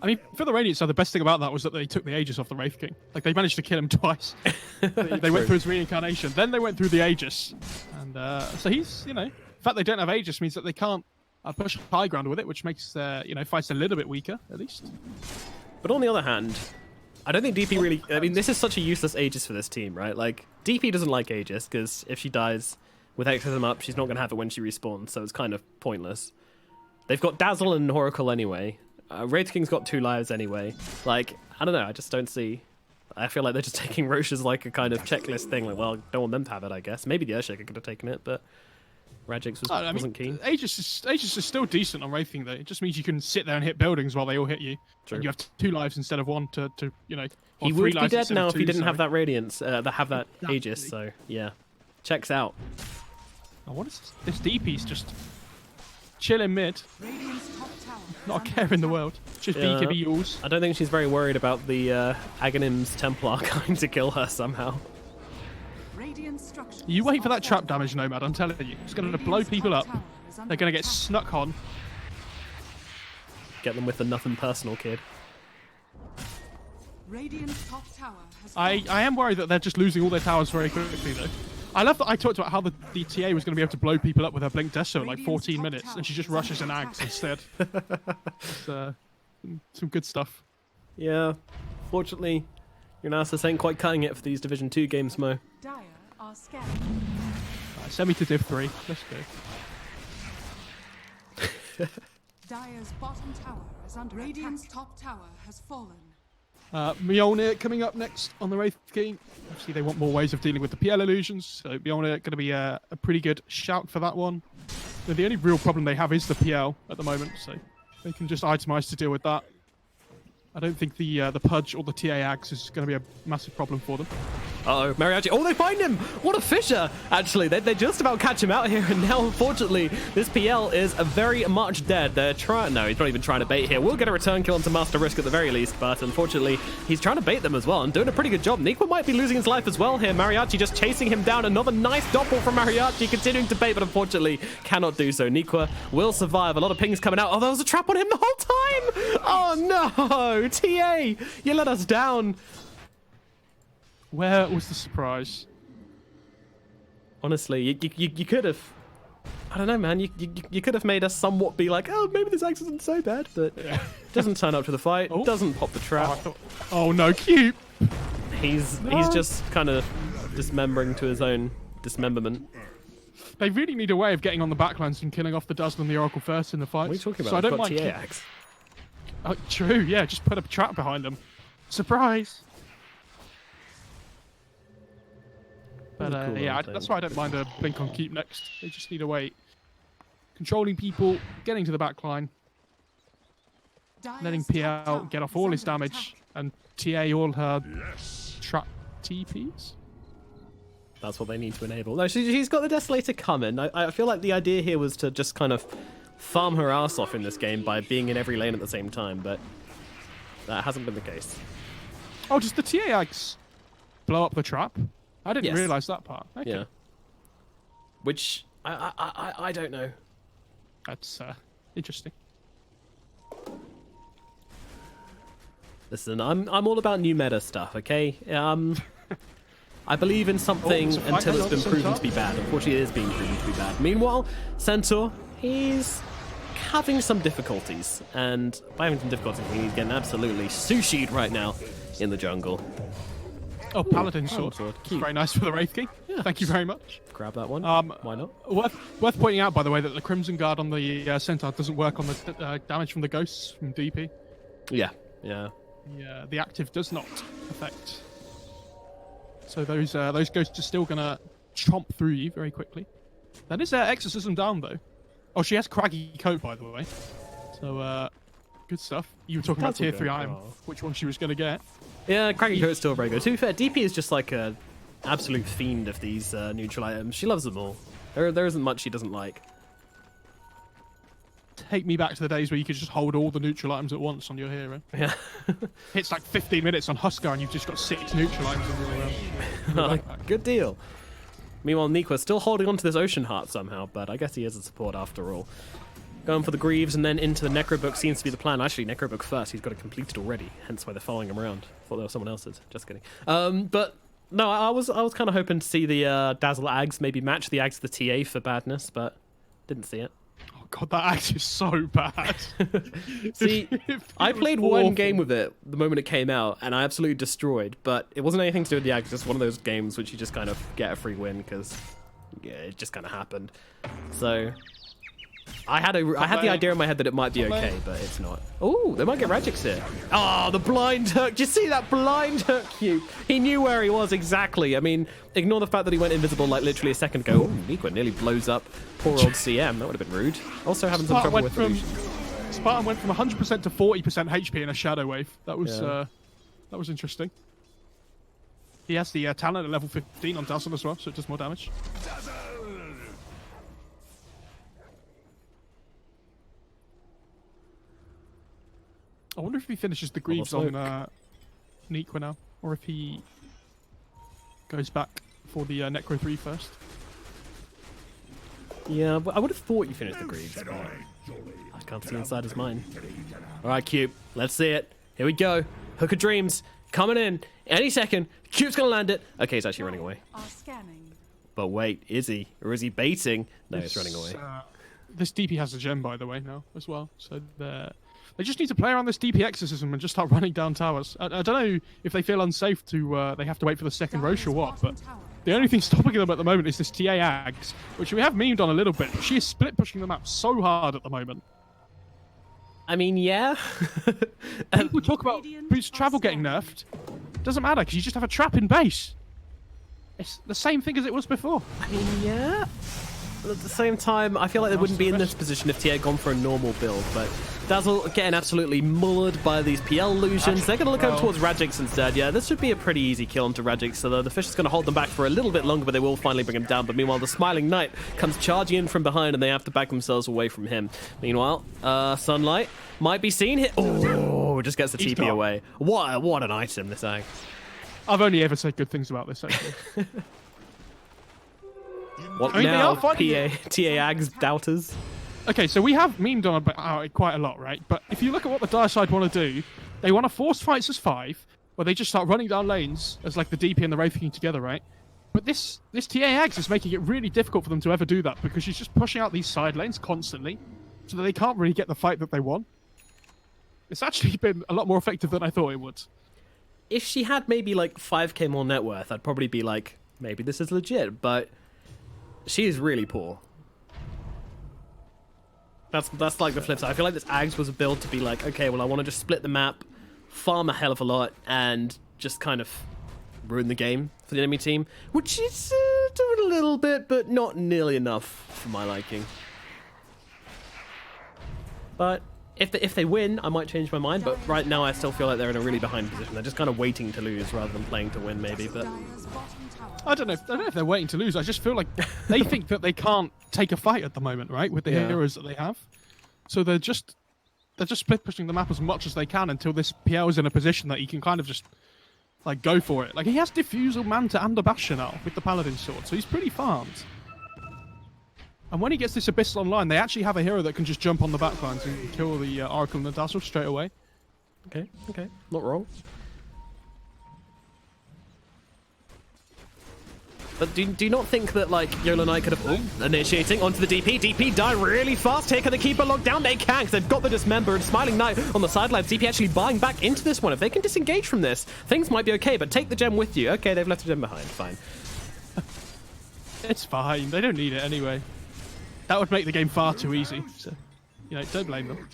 S1: I mean, for the Radiant side, the best thing about that was that they took the Aegis off the Wraith King. Like, they managed to kill him twice. They went through his reincarnation. Then they went through the Aegis. And so he's, the fact they don't have Aegis means that they can't push high ground with it, which makes, fights a little bit weaker, at least.
S2: But on the other hand, I don't think DP really... I mean, this is such a useless Aegis for this team, right? Like, DP doesn't like Aegis, because if she dies with Exorcism up, she's not going to have it when she respawns, so it's kind of pointless. They've got Dazzle and Oracle anyway. Wraith King's got 2 lives anyway. Like, I don't know, I just don't see... I feel like they're just taking Roche as like a kind of checklist thing. Like, well, don't want them to have it, I guess. Maybe the Earthshaker could have taken it, but Radix wasn't keen.
S1: Aegis is still decent on Wraith King, though. It just means you can sit there and hit buildings while they all hit you.
S2: True.
S1: And you have 2 lives instead of 1 to you know...
S2: He would be dead now if he didn't have
S1: that.
S2: that Radiance, have that Aegis, so yeah. Checks out.
S1: Oh, what is this? This DP's just chilling mid. Not a care in the world. Just BKB yules.
S2: I don't think she's very worried about the Aghanim's Templar going to kill her somehow.
S1: You wait for that trap damage, Nomad, I'm telling you. It's going to blow people up. They're going to get snuck on.
S2: Get them with the nothing personal, kid.
S1: I am worried that they're just losing all their towers very quickly, though. I love that I talked about how the TA was going to be able to blow people up with her Blink Deso in like 14 minutes, and she just rushes an Ags instead. Some good stuff.
S2: Yeah. Fortunately, your Nasus ain't quite cutting it for these Division 2 games, Mo.
S1: Send me to Div 3. Let's go.
S3: Dire's bottom tower is under Radiant's top tower has fallen.
S1: Mjolnir coming up next on the Wraith King. Obviously, they want more ways of dealing with the PL illusions, so Mjolnir going to be a pretty good shout for that one. But the only real problem they have is the PL at the moment, so they can just itemize to deal with that. I don't think the Pudge or the TA Axe is going to be a massive problem for them.
S2: Uh-oh, Mariachi. Oh, they find him! What a fisher! Actually, they just about catch him out here, and now, unfortunately, this PL is very much dead. They're trying... No, he's not even trying to bait here. We'll get a return kill onto Master Risk at the very least, but unfortunately, he's trying to bait them as well, and doing a pretty good job. Nikwa might be losing his life as well here. Mariachi just chasing him down. Another nice doppel from Mariachi, continuing to bait, but unfortunately, cannot do so. Nikwa will survive. A lot of pings coming out. Oh, there was a trap on him the whole time! Oh, no! TA, you let us down.
S1: Where was the surprise?
S2: Honestly, you could have... I don't know, man. You could have made us somewhat be like, oh, maybe this axe isn't so bad, but doesn't turn up to the fight, doesn't pop the trap.
S1: Oh no, cute!
S2: He's just kind of dismembering to his own dismemberment.
S1: They really need a way of getting on the backlines and killing off the Dazzle and the Oracle first in the fight.
S2: What are you talking about?
S1: So I don't
S2: got
S1: mind
S2: TA axe.
S1: True, yeah, just put a trap behind them. Surprise! But
S2: Cool
S1: yeah, that's why I don't mind a blink on keep next. They just need a way. Controlling people, getting to the back line, letting PL get off all his damage, and TA all her trap TPs.
S2: That's what they need to enable. No, she's got the Desolator coming. I feel like the idea here was to just kind of farm her ass off in this game by being in every lane at the same time, but that hasn't been the case.
S1: Oh, does the TA Axe blow up the trap? I didn't realize that part. Okay.
S2: Yeah. Which I don't know.
S1: That's interesting.
S2: Listen, I'm all about new meta stuff, okay? I believe in something until it's been proven to be bad. Unfortunately, it is being proven to be bad. Meanwhile, Centaur, he's having some difficulties, and by having some difficulties, he's getting absolutely sushi'd right now in the jungle.
S1: Oh, Paladin sword. Very nice for the Wraith King. Yeah. Thank you very much.
S2: Grab that one. Why not?
S1: Worth pointing out, by the way, that the Crimson Guard on the Centaur doesn't work on the damage from the ghosts from DP.
S2: Yeah.
S1: The active does not affect. So those ghosts are still gonna chomp through you very quickly. That is exorcism down though. Oh, she has craggy coat, by the way. So good stuff. You were talking about tier 3 item. Which one she was gonna get?
S2: Yeah, craggy coat is still very good. To be fair, DP is just like a absolute fiend of these neutral items. She loves them all. There isn't much she doesn't like.
S1: Take me back to the days where you could just hold all the neutral items at once on your hero.
S2: Yeah.
S1: It's like 15 minutes on Huskar and you've just got 6 neutral items in your
S2: Good deal. Meanwhile, Nikwa's still holding on to this Ocean Heart somehow, but I guess he is a support after all. Going for the Greaves and then into the Necrobook seems to be the plan. Actually, Necrobook first. He's got it completed already, hence why they're following him around. Thought there was someone else's. Just kidding. But no, I was kind of hoping to see the Dazzle Ags maybe match the Ags to the TA for badness, but didn't see it.
S1: Oh, god, that axe is so bad.
S2: See, I played
S1: awful.
S2: one game with it the moment it came out, and I absolutely destroyed. But it wasn't anything to do with the axe. Just one of those games which you just kind of get a free win because, yeah, it just kind of happened. So I had the idea in my head that it might be okay, but it's not. Oh, they might get Radix here. Oh, the blind hook. Do you see that blind hook, Cube? He knew where he was exactly. I mean, ignore the fact that he went invisible like literally a second ago. Oh, Nico nearly blows up poor old CM. That would have been rude. Also having some trouble with
S1: Spartan went from 100% to 40% HP in a Shadow Wave. That was interesting. He has the talent at level 15 on Dazzle as well, so it does more damage. I wonder if he finishes the Greaves on Niqua now, or if he goes back for the Necro 3 first.
S2: Yeah, but I would have thought you finished the Greaves, but I can't see inside his mind. Alright, Cube, let's see it. Here we go. Hook of Dreams, coming in any second. Cube's gonna land it. Okay, he's actually running away. But wait, is he? Or is he baiting? No, he's running away.
S1: This DP has a gem, by the way, now, as well. So they just need to play around this DP exorcism and just start running down towers. I don't know if they feel unsafe to, they have to wait for the second Roche or what, but the only thing stopping them at the moment is this TA Ags, which we have memed on a little bit, but she is split pushing the map so hard at the moment.
S2: I mean, yeah.
S1: People talk about boost travel getting nerfed. Doesn't matter, because you just have a trap in base. It's the same thing as it was before.
S2: I mean, yeah. But at the same time, I feel like they wouldn't be in this position if TA had gone for a normal build, but Dazzle getting absolutely mullered by these PL illusions. They're going to look over towards Radix instead. Yeah, this should be a pretty easy kill onto Radix, so the Fish is going to hold them back for a little bit longer, but they will finally bring him down. But meanwhile, the Smiling Knight comes charging in from behind, and they have to back themselves away from him. Meanwhile, Sunlight might be seen here. Oh, just gets the TP away. What an item, this Ag.
S1: I've only ever said good things about this, actually.
S2: What now, TA Ags doubters?
S1: Okay, so we have memed on about it quite a lot, right? But if you look at what the Dire side want to do, they want to force fights as 5, where they just start running down lanes as like the DP and the Wraith King together, right? But this TA Ags is making it really difficult for them to ever do that, because she's just pushing out these side lanes constantly, so that they can't really get the fight that they want. It's actually been a lot more effective than I thought it would.
S2: If she had maybe like 5k more net worth, I'd probably be like, maybe this is legit, but she is really poor. That's like the flip side. I feel like this Ags was a build to be like, okay, well, I want to just split the map, farm a hell of a lot, and just kind of ruin the game for the enemy team, which is doing a little bit, but not nearly enough for my liking. But if they win, I might change my mind, but right now I still feel like they're in a really behind position. They're just kind of waiting to lose rather than playing to win, maybe. But
S1: I don't know if they're waiting to lose. I just feel like they think that they can't take a fight at the moment, right? With the heroes that they have. So they're just split pushing the map as much as they can until this PL is in a position that he can kind of just like go for it. Like he has Diffusal, Manta, and a Bastion now with the Paladin sword, so he's pretty farmed. And when he gets this Abyssal online, they actually have a hero that can just jump on the backlines and kill the Oracle and the Dazzle straight away.
S2: Okay, not wrong. But do you not think that, like, Yolo Knight could have... initiating onto the DP. DP die really fast here. Can they keep it locked down? They can, because they've got the Dismember, and Smiling Knight on the sidelines. DP actually buying back into this one. If they can disengage from this, things might be okay, but take the gem with you. Okay, they've left the gem behind. Fine.
S1: It's fine. They don't need it anyway. That would make the game far too easy. So, you know, don't blame them.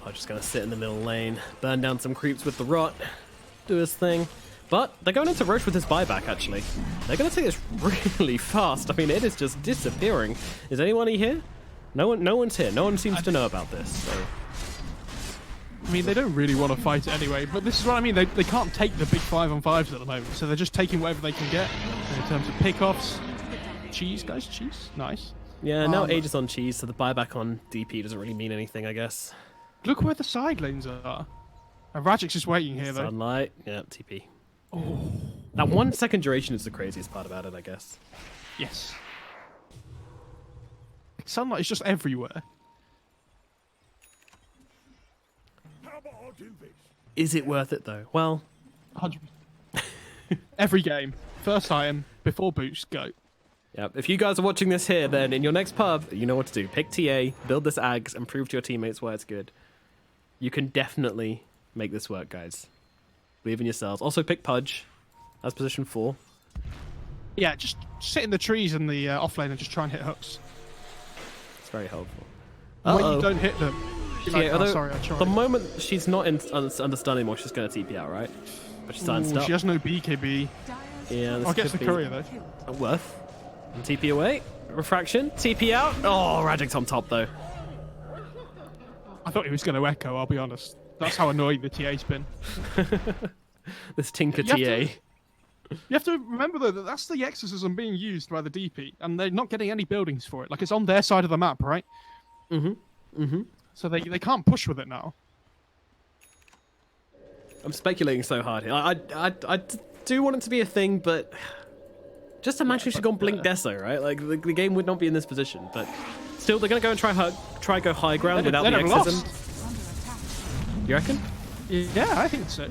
S2: I'm just going to sit in the middle lane, burn down some creeps with the rot, do his thing. But they're going into Roche with his buyback, actually. They're going to take this really fast. I mean, it is just disappearing. Is anyone here? No one's here. No one seems to know about this. So.
S1: I mean, they don't really want to fight it anyway, but this is what I mean. They can't take the big 5-on-5s at the moment, so they're just taking whatever they can get in terms of pickoffs. Cheese, guys, cheese. Nice.
S2: Yeah, now Age is on cheese, so the buyback on DP doesn't really mean anything, I guess.
S1: Look where the side lanes are. And Rajik's just waiting here, though.
S2: Sunlight. Yeah, TP. Oh. That 1 second duration is the craziest part about it, I guess.
S1: Yes. Sunlight is just everywhere.
S2: Is it worth it, though? Well...
S1: 100%. Every game. First item, before boost, go.
S2: Yep. If you guys are watching this here, then in your next pub, you know what to do. Pick TA, build this Ags, and prove to your teammates why it's good. You can definitely make this work, guys. Believe in yourselves. Also, pick Pudge as position 4.
S1: Yeah, just sit in the trees in the offlane and just try and hit hooks.
S2: It's very helpful.
S1: When you don't hit them, you're like,
S2: although,
S1: sorry, I tried.
S2: the moment she's not under stun anymore, she's going to TP out, right? But she's starting
S1: Ooh,
S2: stuff.
S1: she has no BKB.
S2: Yeah, this
S1: I'll get the
S2: could be
S1: courier though.
S2: worth. And TP away. Refraction. TP out. Oh, Rajik's on top though.
S1: I thought he was going to echo, I'll be honest. That's how annoying the TA's been.
S2: This Tinker TA.
S1: You have to remember though that that's the exorcism being used by the DP, and they're not getting any buildings for it. Like it's on their side of the map, right? So they can't push with it now.
S2: I'm speculating so hard here. I do want it to be a thing, but just imagine she's gone blink Deso, right? Like the game would not be in this position, but still they're gonna go and try go high ground without the exorcism. You reckon?
S1: Yeah, I think so.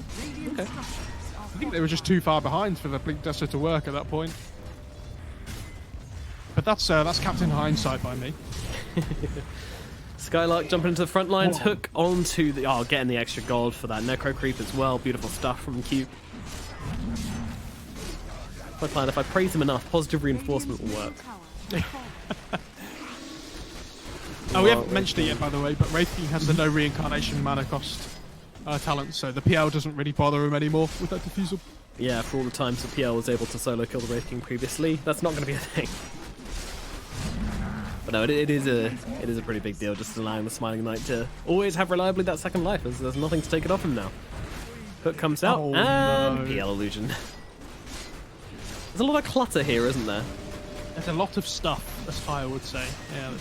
S2: Okay.
S1: I think they were just too far behind for the blink Deso to work at that point. But that's Captain Hindsight by me.
S2: Skylark jumping into the front lines, hook onto the... Oh, getting the extra gold for that Necro Creep as well. Beautiful stuff from Cube. My plan, if I praise him enough, positive reinforcement will work.
S1: We haven't mentioned it yet, by the way, but Wraith King has the no reincarnation mana cost talent, so the PL doesn't really bother him anymore with that defusal.
S2: Yeah, for all the times the PL was able to solo kill the Wraith King previously, that's not going to be a thing. But no, it is a pretty big deal, just allowing the Smiling Knight to always have reliably that second life. There's nothing to take it off him now. Hook comes out, and
S1: no.
S2: PL illusion. There's a lot of clutter here, isn't there?
S1: There's a lot of stuff, as I would say. Yeah,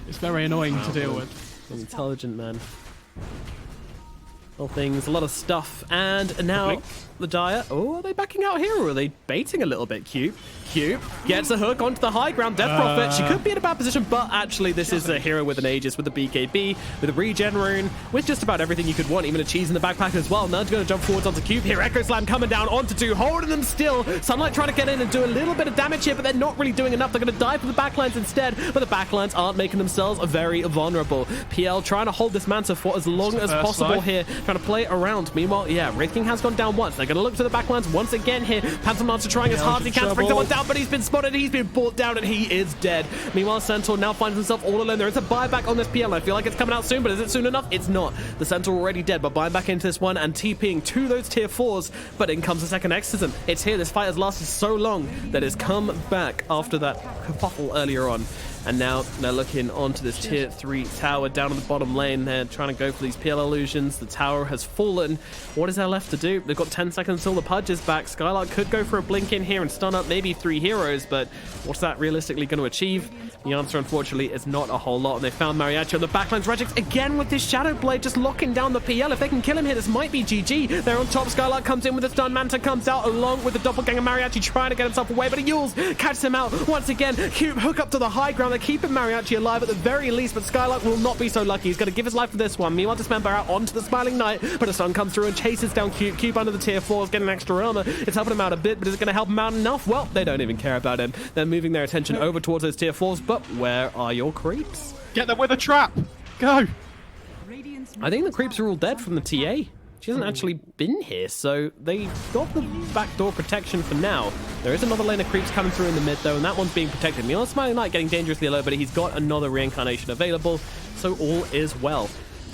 S1: it's very annoying to deal with.
S2: An intelligent man. All things, a lot of stuff, and now the Dire. Oh, are they backing out here, or are they baiting a little bit? Cube gets a hook onto the high ground. Death Prophet, she could be in a bad position, but actually this is a hero with an Aegis, with a BKB, with a regen rune, with just about everything you could want, even a cheese in the backpack as well. Nudge going to jump forwards onto Cube here. Echo Slam coming down onto 2, holding them still. Sunlight trying to get in and do a little bit of damage here, but they're not really doing enough. They're going to die for the backlines instead, but the backlines aren't making themselves very vulnerable. PL trying to hold this Manta for as long as possible here, trying to play around. Meanwhile, yeah, Wraith King has gone down once. They're going to look to the backlines once again here. Panther Monster trying as hard as he can to bring someone down, but he's been spotted. He's been brought down, and he is dead. Meanwhile, Centaur now finds himself all alone. There is a buyback on this PL. I feel like it's coming out soon, but is it soon enough? It's not. The Centaur already dead, but buying back into this one and TPing to those tier 4s, but in comes the second exorcism. It's here. This fight has lasted so long that it's come back after that kerfuffle earlier on. And now they're looking onto this tier 3 tower down in the bottom lane. They're trying to go for these PL illusions. The tower has fallen. What is there left to do? They've got 10 seconds until the Pudge is back. Skylark could go for a blink in here and stun up maybe 3 heroes, but what's that realistically going to achieve? The answer, unfortunately, is not a whole lot. And they found Mariachi on the backlines. Regix again with this Shadow Blade just locking down the PL. If they can kill him here, this might be GG. They're on top. Skylark comes in with a stun. Manta comes out along with the doppelganger Mariachi trying to get himself away, but Yules catches him out once again. Cube hook up to the high ground. They're keeping Mariachi alive at the very least, but Skylark will not be so lucky. He's going to give his life for this one. Meanwhile, Dismember out onto the Smiling Knight, but a stun comes through and chases down Cube. Cube under the tier 4s, getting extra armor. It's helping him out a bit, but is it going to help him out enough? Well, they don't even care about him. They're moving their attention over towards those tier 4s, but where are your creeps?
S1: Get them with a trap! Go!
S2: I think the creeps are all dead from the TA. She hasn't actually been here, so they got the backdoor protection for now. There is another lane of creeps coming through in the mid, though, and that one's being protected. Meanwhile, Smiling Knight getting dangerously low, but he's got another reincarnation available, so all is well.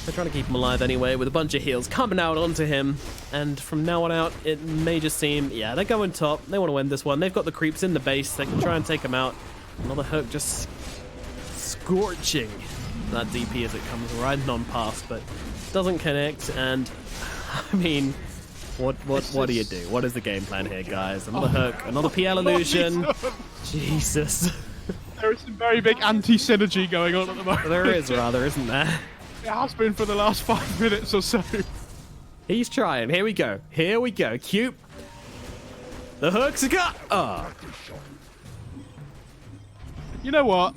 S2: They're trying to keep him alive anyway, with a bunch of heals coming out onto him, and from now on out, it may just seem, yeah, they're going top. They want to win this one. They've got the creeps in the base. They can try and take him out. Another hook just scorching that DP as it comes riding on past, but doesn't connect, and I mean, what do you do? What is the game plan here, guys? Another hook, another PL illusion. Jesus.
S1: There is some very big anti-synergy going on at the moment.
S2: There is, rather, isn't there?
S1: It has been for the last 5 minutes or so.
S2: He's trying. Here we go. Here we go. Cube. The hooks got. Oh.
S1: You know what?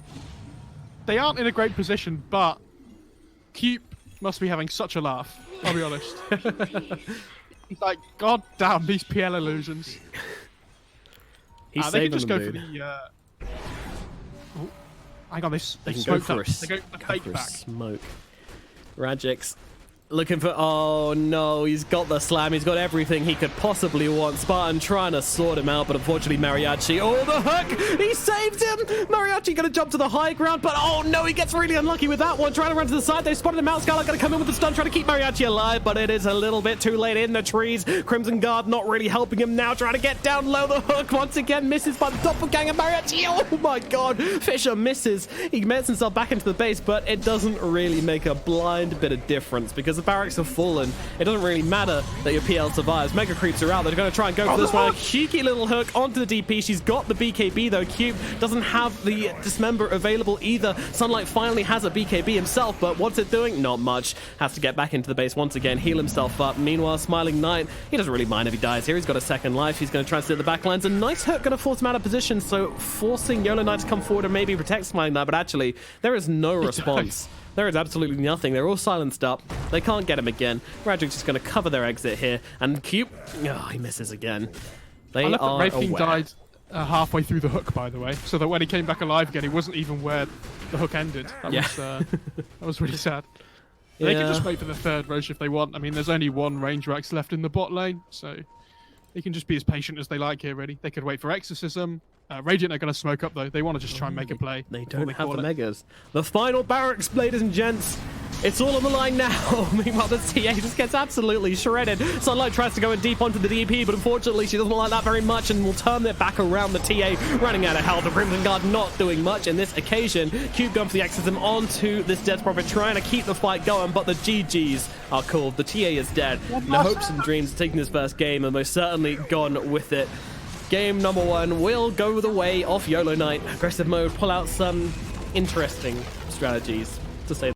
S1: They aren't in a great position, but Cube must be having such a laugh. I'll be honest. He's like, God damn, these PL illusions.
S2: He's
S1: They can
S2: saving
S1: just
S2: them,
S1: go for
S2: dude.
S1: the... Oh, hang on, they
S2: They can go
S1: smoked
S2: for
S1: up.
S2: a,
S1: They go for the fake back.
S2: smoke. Rajix looking for... Oh, no. He's got the slam. He's got everything he could possibly want. Spartan trying to sort him out, but unfortunately, Mariachi... Oh, the hook! He saved him! Mariachi going to jump to the high ground, but oh, no, he gets really unlucky with that one. Trying to run to the side. They spotted him out. Skylar going to come in with the stun, trying to keep Mariachi alive, but it is a little bit too late in the trees. Crimson Guard not really helping him now, trying to get down low. The hook once again misses by the doppelganger Mariachi. Oh, my God. Fisher misses. He gets himself back into the base, but it doesn't really make a blind bit of difference because the barracks have fallen. It doesn't really matter that your PL survives. Mega creeps are out. They're going to try and go for this one. A cheeky little hook onto the DP. She's got the BKB though. Cube doesn't have the dismember available either. Sunlight finally has a BKB himself, but what's it doing? Not much. Has to get back into the base once again, heal himself up. Meanwhile, Smiling Knight, he doesn't really mind if he dies here. He's got a second life. He's going to try and steal the backlines. A nice hook going to force him out of position, so forcing Yolo Knight to come forward and maybe protect Smiling Knight, but actually, there is no response. There is absolutely nothing. They're all silenced up. They can't get him again. Radric's just going to cover their exit here. And Cube, oh, he misses again. They
S1: I love
S2: are
S1: that Wraithking
S2: aware.
S1: died halfway through the hook, by the way, so that when he came back alive again, he wasn't even where the hook ended. That was really sad. They can just wait for the third Roche if they want. I mean, there's only one range Rex left in the bot lane, so they can just be as patient as they like here, really. They could wait for Exorcism. Radiant are going to smoke up, though. They want to just try and make a play.
S2: They
S1: before
S2: don't have the
S1: call it.
S2: megas. The final barracks, ladies and gents. It's all on the line now. Meanwhile, the TA just gets absolutely shredded. Sunlight tries to go in deep onto the DP, but unfortunately, she doesn't like that very much and will turn it back around the TA, running out of health. The Crimson Guard not doing much in this occasion. Cube going for the exorcism onto this Death Prophet, trying to keep the fight going, but the GGs are called. The TA is dead. The hopes and dreams of taking this first game are most certainly gone with it. Game number 1 will go the way of Yolo Knight. Aggressive mode, pull out some interesting strategies, to say